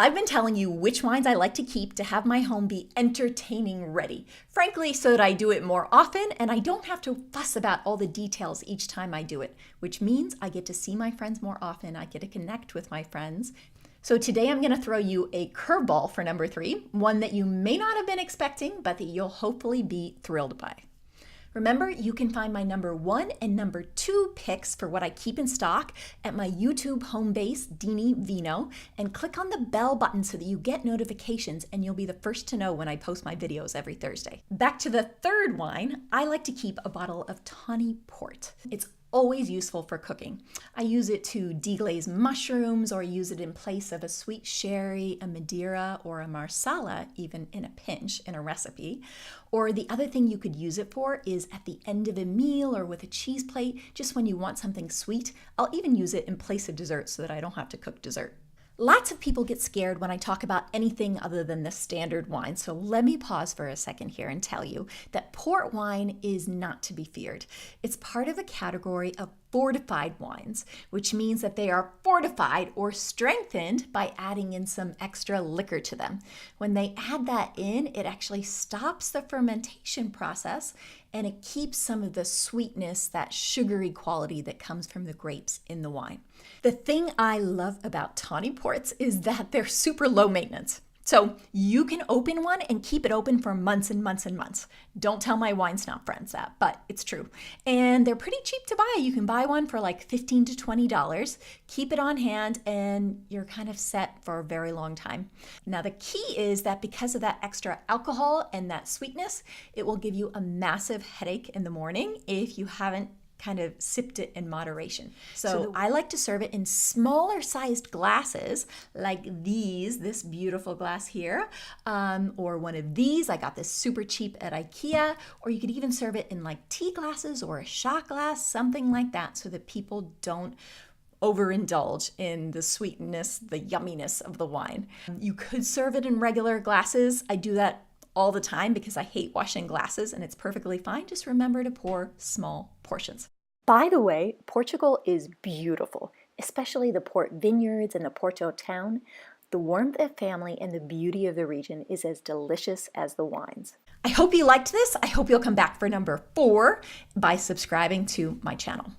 I've been telling you which wines I like to keep to have my home be entertaining ready. Frankly, so that I do it more often and I don't have to fuss about all the details each time I do it, which means I get to see my friends more often, I get to connect with my friends. So today I'm going to throw you a curveball for number 3, one that you may not have been expecting, but that you'll hopefully be thrilled by. Remember, you can find my number 1 and number 2 picks for what I keep in stock at my YouTube home base, Dini Vino, and click on the bell button so that you get notifications and you'll be the first to know when I post my videos every Thursday. Back to the third wine, I like to keep a bottle of Tawny port. It's always useful for cooking. I use it to deglaze mushrooms or use it in place of a sweet sherry, a Madeira, or a Marsala, even in a pinch in a recipe. Or the other thing you could use it for is at the end of a meal or with a cheese plate, just when you want something sweet. I'll even use it in place of dessert so that I don't have to cook dessert. Lots of people get scared when I talk about anything other than the standard wine, so let me pause for a second here and tell you that port wine is not to be feared. It's part of a category of fortified wines, which means that they are fortified or strengthened by adding in some extra liquor to them. When they add that in, it actually stops the fermentation process and it keeps some of the sweetness, that sugary quality that comes from the grapes in the wine. The thing I love about Tawny ports is that they're super low maintenance. So you can open one and keep it open for months and months and months. Don't tell my wine snob friends that, but it's true. And they're pretty cheap to buy. You can buy one for like $15 to $20. Keep it on hand and you're kind of set for a very long time. Now the key is that because of that extra alcohol and that sweetness, it will give you a massive headache in the morning if you haven't kind of sipped it in moderation. So I like to serve it in smaller sized glasses like this beautiful glass here, or one of these. I got this super cheap at IKEA, or you could even serve it in like tea glasses or a shot glass, something like that, so that people don't overindulge in the sweetness, the yumminess of the wine. You could serve it in regular glasses. I do that all the time because I hate washing glasses and it's perfectly fine. Just remember to pour small portions. By the way, Portugal is beautiful, especially the port vineyards and the Porto town. The warmth of family and the beauty of the region is as delicious as the wines. I hope you liked this. I hope you'll come back for number 4 by subscribing to my channel.